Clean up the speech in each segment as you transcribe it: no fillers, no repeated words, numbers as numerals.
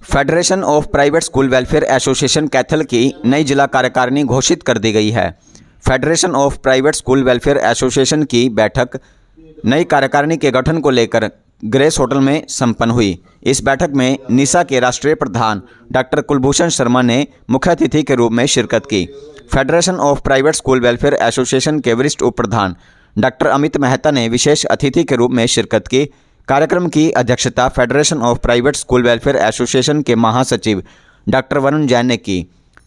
Federation of private school welfare association Kaithal की नई जिला कार्यकारिणी घोषित कर दी गई है। Federation of private school welfare association की बैठक नई कार्यकारिणी के गठन को लेकर ग्रेस होटल में संपन्न हुई। इस बैठक में निसा के राष्ट्रीय प्रधान डॉक्टर कुलभूषण शर्मा ने मुख्य अतिथि के रूप में शिरकत की। Federation of private school welfare association के वरिष्ठ उप प्रधान डॉक्टर अमित मेहता ने विशेष अतिथि के रूप में शिरकत की। कार्यक्रम की अध्यक्षता federation of private school welfare association के महासचिव डॉक्टर वरुण जैन ने की।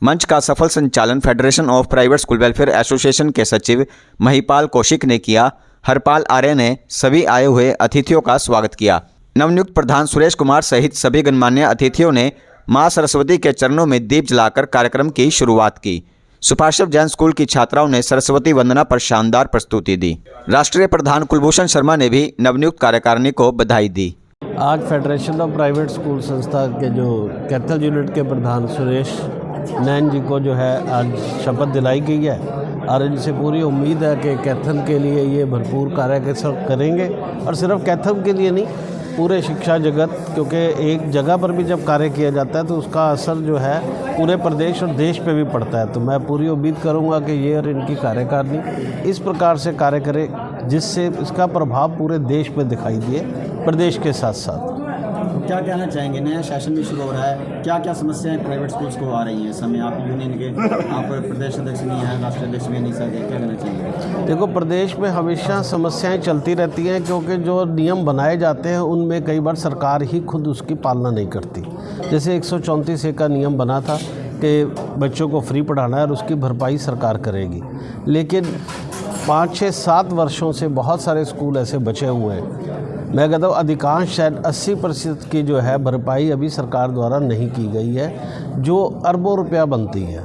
मंच का सफल संचालन federation of private school welfare association के सचिव महिपाल कौशिक ने किया। हरपाल आर्य ने सभी आए हुए अतिथियों का स्वागत किया। नवनियुक्त प्रधान सुरेश कुमार सहित सभी गणमान्य अतिथियों ने मां सरस्वती के चरणों में दीप जलाकर कार्यक्रम की शुरुआत की। सुभाषव जैन स्कूल की छात्राओं ने सरस्वती वंदना पर शानदार प्रस्तुति दी। राष्ट्रीय प्रधान कुलभूषण शर्मा ने भी नवनियुक्त कार्यकारिणी को बधाई दी। आज फेडरेशन ऑफ प्राइवेट स्कूल संस्था के जो कैथल यूनिट के प्रधान सुरेश नैन जी को जो है आज शपथ दिलाई गई है और इनसे पूरी उम्मीद है कि कैथल के लिए ये भरपूर कार्य करेंगे और सिर्फ कैथल के लिए नहीं, पूरे शिक्षा जगत, क्योंकि एक जगह पर भी जब कार्य किया जाता है तो उसका असर जो है पूरे प्रदेश और देश पे भी पड़ता है। तो मैं पूरी उम्मीद करूंगा कि ये और इनकी कार्यकारिणी इस प्रकार से कार्य करे जिससे इसका प्रभाव पूरे देश पे दिखाई दिए, प्रदेश के साथ साथ। क्या कहना चाहेंगे? नया सेशन भी शुरू हो रहा है, क्या क्या समस्याएं प्राइवेट स्कूल्स को आ रही हैं इस समय? आप यूनियन के, आप प्रदेश अध्यक्ष नहीं हैं, राष्ट्रीय अध्यक्ष भी नहीं सकते, क्या कहना चाहेंगे? देखो, प्रदेश में हमेशा समस्याएं चलती रहती हैं क्योंकि जो नियम बनाए जाते हैं उनमें कई बार सरकार ही खुद उसकी पालना नहीं करती। जैसे 134A का नियम बना था कि बच्चों को फ्री पढ़ाना है और उसकी भरपाई सरकार करेगी, लेकिन 5, 6, 7 वर्षों से बहुत सारे स्कूल ऐसे बचे हुए हैं। मैं कहता हूँ अधिकांश शायद 80% की जो है भरपाई अभी सरकार द्वारा नहीं की गई है, जो अरबों रुपया बनती है।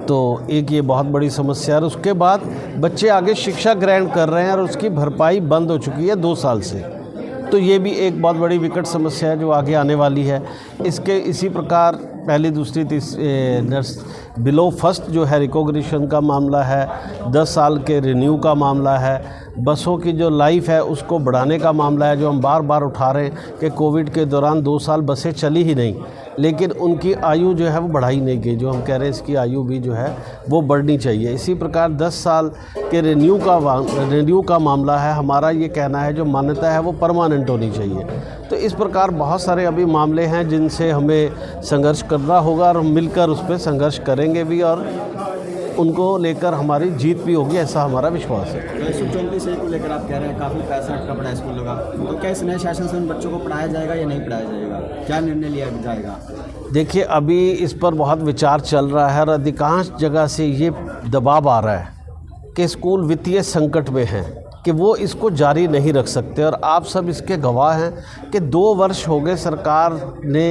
तो एक ये बहुत बड़ी समस्या है। उसके बाद बच्चे आगे शिक्षा ग्रहण कर रहे हैं और उसकी भरपाई बंद हो चुकी है 2 साल से। तो ये भी एक बहुत बड़ी विकट समस्या है जो आगे आने वाली है। इसके इसी प्रकार पहली, दूसरी, तीसरी बिलो फर्स्ट जो है रिकॉग्निशन का मामला है, 10 साल के रिन्यू का मामला है, बसों की जो लाइफ है उसको बढ़ाने का मामला है, जो हम बार बार उठा रहे हैं कि कोविड के दौरान 2 साल बसें चली ही नहीं, लेकिन उनकी आयु जो है वो बढ़ाई नहीं गई। जो हम कह रहे हैं इसकी आयु भी जो है वो बढ़नी चाहिए। इसी प्रकार 10 साल के रिन्यू का मामला है। हमारा ये कहना है जो मान्यता है वो परमानेंट होनी चाहिए। तो इस प्रकार बहुत सारे अभी मामले हैं जिनसे हमें संघर्ष करना होगा और मिलकर उस पर संघर्ष करेंगे भी और उनको लेकर हमारी जीत भी होगी, ऐसा हमारा विश्वास है। 134A को लेकर आप कह रहे हैं काफ़ी पैसा अटका पड़ा है स्कूलों का, तो क्या इस नए शासन से उन बच्चों को पढ़ाया जाएगा या नहीं पढ़ाया जाएगा? क्या निर्णय लिया जाएगा? देखिए, अभी इस पर बहुत विचार चल रहा है और अधिकांश जगह से ये दबाव आ रहा है कि स्कूल वित्तीय संकट में हैं कि वो इसको जारी नहीं रख सकते। और आप सब इसके गवाह हैं कि 2 वर्ष हो गए सरकार ने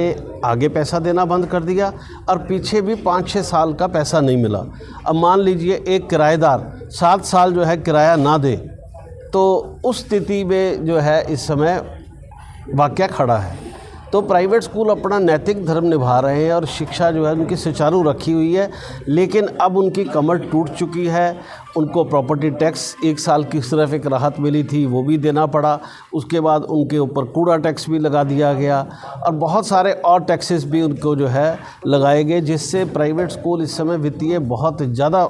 आगे पैसा देना बंद कर दिया और पीछे भी 5-6 साल का पैसा नहीं मिला। अब मान लीजिए एक किराएदार 7 साल जो है किराया ना दे, तो उस स्थिति में जो है इस समय वाक़या खड़ा है। तो प्राइवेट स्कूल अपना नैतिक धर्म निभा रहे हैं और शिक्षा जो है उनकी सुचारू रखी हुई है, लेकिन अब उनकी कमर टूट चुकी है। उनको प्रॉपर्टी टैक्स 1 साल की सिर्फ एक राहत मिली थी, वो भी देना पड़ा। उसके बाद उनके ऊपर कूड़ा टैक्स भी लगा दिया गया और बहुत सारे और टैक्सेस भी उनको जो है लगाए गए, जिससे प्राइवेट स्कूल इस समय वित्तीय बहुत ज़्यादा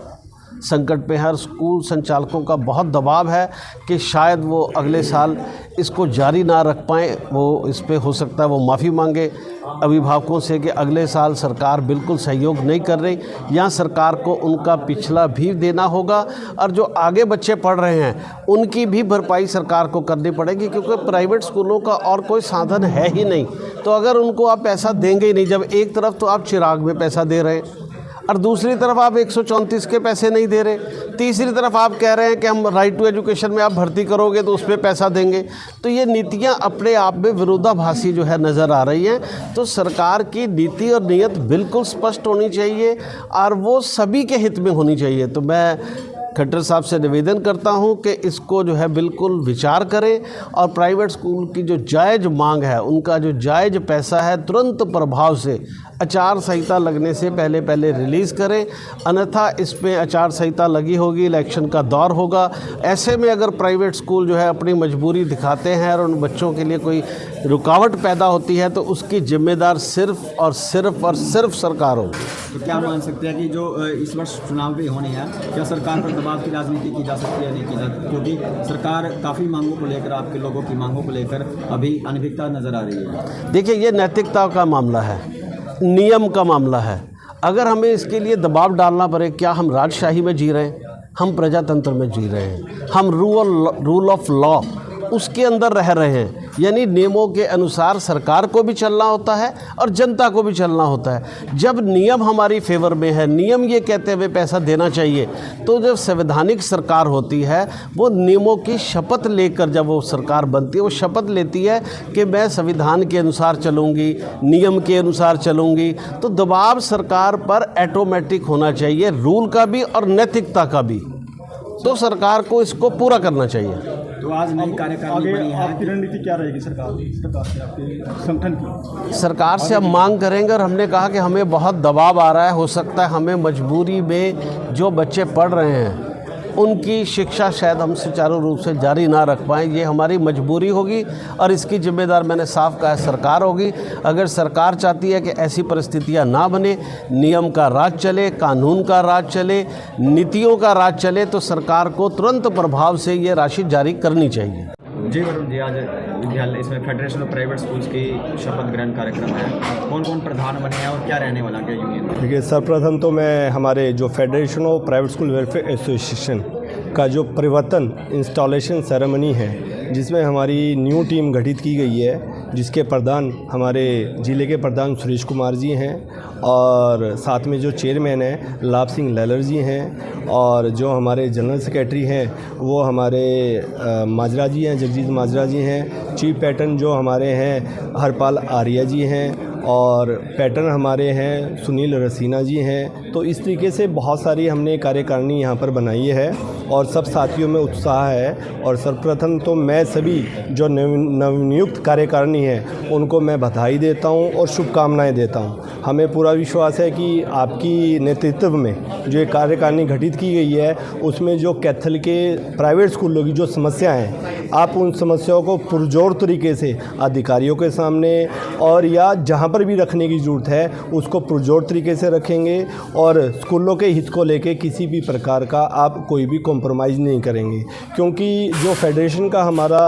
संकट पे है। और स्कूल संचालकों का बहुत दबाव है कि शायद वो अगले साल इसको जारी ना रख पाएँ। वो इस पे हो सकता है वो माफ़ी मांगे अभिभावकों से कि अगले साल सरकार बिल्कुल सहयोग नहीं कर रही, या सरकार को उनका पिछला भी देना होगा और जो आगे बच्चे पढ़ रहे हैं उनकी भी भरपाई सरकार को करनी पड़ेगी, क्योंकि प्राइवेट स्कूलों का और कोई साधन है ही नहीं। तो अगर उनको आप पैसा देंगे ही नहीं, जब एक तरफ तो आप चिराग में पैसा दे रहे हैं और दूसरी तरफ आप 134 के पैसे नहीं दे रहे, तीसरी तरफ आप कह रहे हैं कि हम राइट टू एजुकेशन में आप भर्ती करोगे तो उस पर पैसा देंगे, तो ये नीतियां अपने आप में विरोधाभासी जो है नज़र आ रही हैं। तो सरकार की नीति और नीयत बिल्कुल स्पष्ट होनी चाहिए और वो सभी के हित में होनी चाहिए। तो मैं खट्टर साहब से निवेदन करता हूं कि इसको जो है बिल्कुल विचार करें और प्राइवेट स्कूल की जो जायज़ मांग है, उनका जो जायज़ पैसा है, तुरंत प्रभाव से आचार संहिता लगने से पहले रिलीज़ करें। अन्यथा इसमें आचार संहिता लगी होगी, इलेक्शन का दौर होगा, ऐसे में अगर प्राइवेट स्कूल जो है अपनी मजबूरी दिखाते हैं और उन बच्चों के लिए कोई रुकावट पैदा होती है तो उसकी जिम्मेदार सिर्फ और सिर्फ सरकार होगी। तो क्या मान सकते हैं कि जो इस वर्ष चुनाव भी होने हैं, क्या सरकार पर दबाव की राजनीति की जा सकती है, नहीं की जा सकती? क्योंकि सरकार काफ़ी मांगों को लेकर, आपके लोगों की मांगों को लेकर अभी अनभिज्ञता नज़र आ रही है। देखिए, ये नैतिकता का मामला है, नियम का मामला है। अगर हमें इसके लिए दबाव डालना पड़े, क्या हम राजशाही में जी रहे हैं? हम प्रजातंत्र में जी रहे हैं, हम रूल ऑफ लॉ उसके अंदर रह रहे हैं। यानी नियमों के अनुसार सरकार को भी चलना होता है और जनता को भी चलना होता है। जब नियम हमारी फेवर में है, नियम ये कहते हुए पैसा देना चाहिए, तो जब संवैधानिक सरकार होती है वो नियमों की शपथ लेकर, जब वो सरकार बनती है वो शपथ लेती है कि मैं संविधान के अनुसार चलूँगी, नियम के अनुसार चलूँगी, तो दबाव सरकार पर ऑटोमेटिक होना चाहिए, रूल का भी और नैतिकता का भी। तो सरकार को इसको पूरा करना चाहिए। तो आज नई कार्यकारिणी बनी है, आपकी रणनीति क्या रहेगी सरकार से, आपके संगठन की? सरकार से हम मांग करेंगे और हमने कहा कि हमें बहुत दबाव आ रहा है, हो सकता है हमें मजबूरी में जो बच्चे पढ़ रहे हैं उनकी शिक्षा शायद हम सुचारू रूप से जारी ना रख पाएँ, ये हमारी मजबूरी होगी और इसकी जिम्मेदार मैंने साफ कहा है सरकार होगी। अगर सरकार चाहती है कि ऐसी परिस्थितियां ना बने, नियम का राज चले, कानून का राज चले, नीतियों का राज चले, तो सरकार को तुरंत प्रभाव से ये राशि जारी करनी चाहिए। जी वरुण जी, आज विद्यालय इसमें फेडरेशन ऑफ प्राइवेट स्कूल्स की शपथ ग्रहण कार्यक्रम है, कौन कौन प्रधान बने हैं और क्या रहने वाला क्या यूनियन? देखिए, सर्वप्रथम तो मैं हमारे जो federation of private school welfare association का जो परिवर्तन इंस्टॉलेशन सेरेमनी है, जिसमें हमारी न्यू टीम गठित की गई है, जिसके प्रधान हमारे ज़िले के प्रधान सुरेश कुमार जी हैं और साथ में जो चेयरमैन हैं लाभ सिंह लहलर जी हैं और जो हमारे जनरल सेक्रेटरी हैं वो हमारे माजरा जी हैं, जगजीत माजरा जी हैं। चीफ पैटर्न जो हमारे हैं हरपाल आर्या जी हैं और पैटर्न हमारे हैं सुनील रसीना जी हैं। तो इस तरीके से बहुत सारी हमने कार्यकारिणी यहाँ पर बनाई है और सब साथियों में उत्साह है। और सर्वप्रथम तो मैं सभी जो नवनियुक्त कार्यकारिणी हैं उनको मैं बधाई देता हूँ और शुभकामनाएं देता हूँ। हमें पूरा विश्वास है कि आपकी नेतृत्व में जो ये कार्यकारिणी गठित की गई है उसमें जो कैथल के प्राइवेट स्कूलों की जो समस्याएं हैं, आप उन समस्याओं को पुरजोर तरीके से अधिकारियों के सामने और या जहाँ पर भी रखने की ज़रूरत है उसको पुरजोर तरीके से रखेंगे और स्कूलों के हित को लेके किसी भी प्रकार का आप कोई भी कॉम्प्रोमाइज़ नहीं करेंगे। क्योंकि जो फेडरेशन का हमारा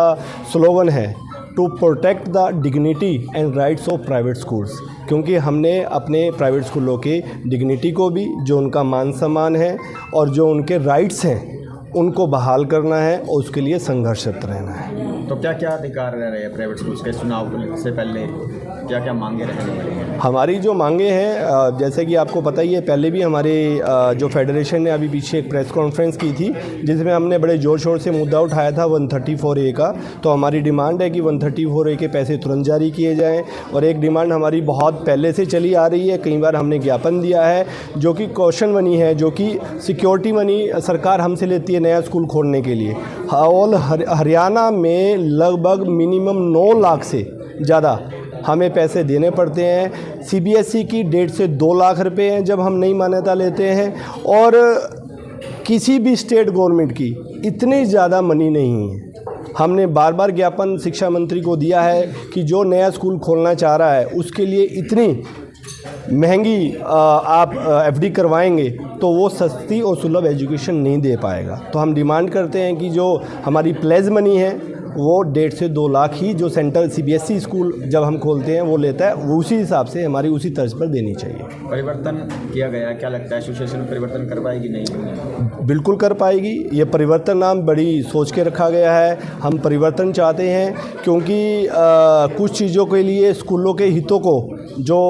स्लोगन है to protect the dignity and rights of private schools, क्योंकि हमने अपने प्राइवेट स्कूलों के डिग्निटी को भी, जो उनका मान सम्मान है और जो उनके राइट्स हैं उनको बहाल करना है और उसके लिए संघर्षरत रहना है। तो क्या क्या अधिकार रह रहे हैं प्राइवेट स्कूल्स के? चुनाव से पहले क्या क्या मांगे रहने वाली हैं? हमारी जो मांगे हैं, जैसे कि आपको पता ही है, पहले भी हमारे जो फेडरेशन ने अभी पीछे एक प्रेस कॉन्फ्रेंस की थी जिसमें हमने बड़े ज़ोर शोर से मुद्दा उठाया था 134A का। तो हमारी डिमांड है कि 134A के पैसे तुरंत जारी किए जाएं। और एक डिमांड हमारी बहुत पहले से चली आ रही है, कई बार हमने ज्ञापन दिया है, जो कि कॉशन मनी है, जो कि सिक्योरिटी मनी सरकार हमसे लेती है नया स्कूल खोलने के लिए। ऑल हरियाणा में लगभग मिनिमम 9 लाख से ज़्यादा हमें पैसे देने पड़ते हैं। CBSE की 1.5 से 2 लाख रुपए हैं जब हम नई मान्यता लेते हैं, और किसी भी स्टेट गवर्नमेंट की इतनी ज़्यादा मनी नहीं है। हमने बार बार ज्ञापन शिक्षा मंत्री को दिया है कि जो नया स्कूल खोलना चाह रहा है उसके लिए इतनी महंगी आप FD करवाएंगे तो वो सस्ती और सुलभ एजुकेशन नहीं दे पाएगा। तो हम डिमांड करते हैं कि जो हमारी प्लेज मनी है वो 1.5 से 2 लाख ही जो सेंट्रल CBSE स्कूल जब हम खोलते हैं वो लेता है, वो उसी हिसाब से हमारी उसी तर्ज पर देनी चाहिए। परिवर्तन किया गया, क्या लगता है एसोसिएशन परिवर्तन कर पाएगी? नहीं, बिल्कुल कर पाएगी। ये परिवर्तन नाम बड़ी सोच के रखा गया है। हम परिवर्तन चाहते हैं क्योंकि कुछ चीज़ों के लिए स्कूलों के हितों को जो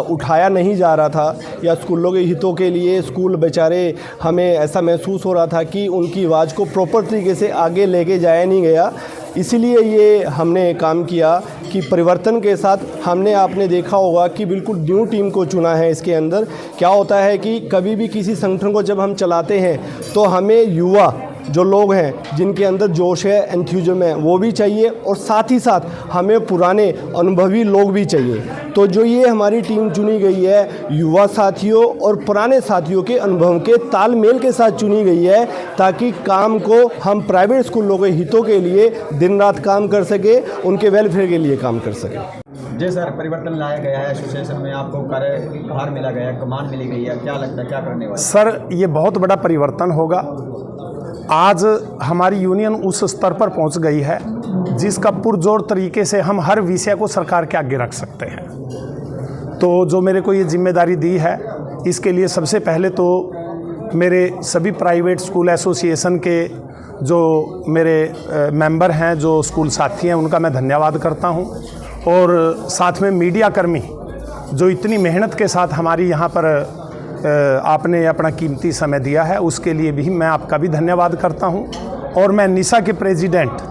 उठाया नहीं जा रहा था, या स्कूलों के हितों के लिए स्कूल बेचारे, हमें ऐसा महसूस हो रहा था कि उनकी आवाज़ को प्रॉपर तरीके से आगे लेके जाया नहीं गया। इसीलिए ये हमने काम किया कि परिवर्तन के साथ हमने आपने देखा होगा कि बिल्कुल न्यू टीम को चुना है। इसके अंदर क्या होता है कि कभी भी किसी संगठन को जब हम चलाते हैं तो हमें युवा जो लोग हैं जिनके अंदर जोश है, एंथुसियाज्म है, वो भी चाहिए और साथ ही साथ हमें पुराने अनुभवी लोग भी चाहिए। तो जो ये हमारी टीम चुनी गई है युवा साथियों और पुराने साथियों के अनुभव के तालमेल के साथ चुनी गई है, ताकि काम को हम प्राइवेट स्कूलों के हितों के लिए दिन रात काम कर सके, उनके वेलफेयर के लिए काम कर सके। जी सर, परिवर्तन लाया गया है एसोसिएशन में, आपको कार्यभार मिला गया है, कमान मिली गई है, क्या लगता है क्या करने वाले? सर, ये बहुत बड़ा परिवर्तन होगा। आज हमारी यूनियन उस स्तर पर पहुंच गई है जिसका पुरजोर तरीके से हम हर विषय को सरकार के आगे रख सकते हैं। तो जो मेरे को ये जिम्मेदारी दी है, इसके लिए सबसे पहले तो मेरे सभी प्राइवेट स्कूल एसोसिएशन के जो मेरे मेंबर हैं, जो स्कूल साथी हैं, उनका मैं धन्यवाद करता हूं। और साथ में मीडिया कर्मी जो इतनी मेहनत के साथ हमारी यहाँ पर आपने अपना कीमती समय दिया है, उसके लिए भी मैं आपका भी धन्यवाद करता हूं। और मैं निशा के प्रेसिडेंट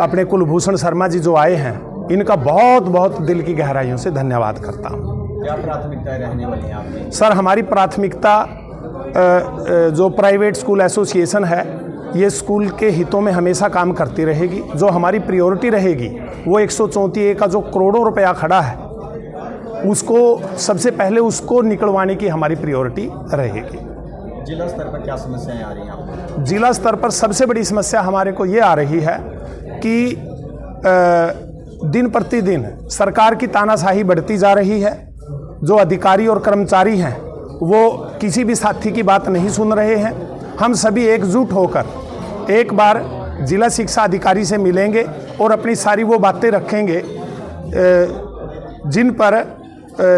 अपने कुलभूषण शर्मा जी जो आए हैं, इनका बहुत बहुत दिल की गहराइयों से धन्यवाद करता हूं। क्या प्राथमिकताएं रहने वाली हैं आपकी? सर, हमारी प्राथमिकता जो प्राइवेट स्कूल एसोसिएशन है, ये स्कूल के हितों में हमेशा काम करती रहेगी। जो हमारी प्रायोरिटी रहेगी वो 134A का जो करोड़ों रुपया खड़ा है, उसको सबसे पहले उसको निकलवाने की हमारी प्रायोरिटी रहेगी। जिला स्तर पर क्या समस्याएं आ रही हैं आपको? जिला स्तर पर सबसे बड़ी समस्या हमारे को ये आ रही है कि दिन प्रतिदिन सरकार की तानाशाही बढ़ती जा रही है। जो अधिकारी और कर्मचारी हैं वो किसी भी साथी की बात नहीं सुन रहे हैं। हम सभी एकजुट होकर एक बार जिला शिक्षा अधिकारी से मिलेंगे और अपनी सारी वो बातें रखेंगे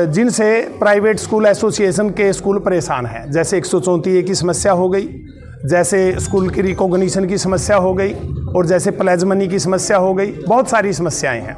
जिनसे प्राइवेट स्कूल एसोसिएशन के स्कूल परेशान हैं। जैसे 134A की समस्या हो गई, जैसे स्कूल की रिकॉग्निशन की समस्या हो गई, और जैसे प्लेज मनी की समस्या हो गई। बहुत सारी समस्याएं हैं।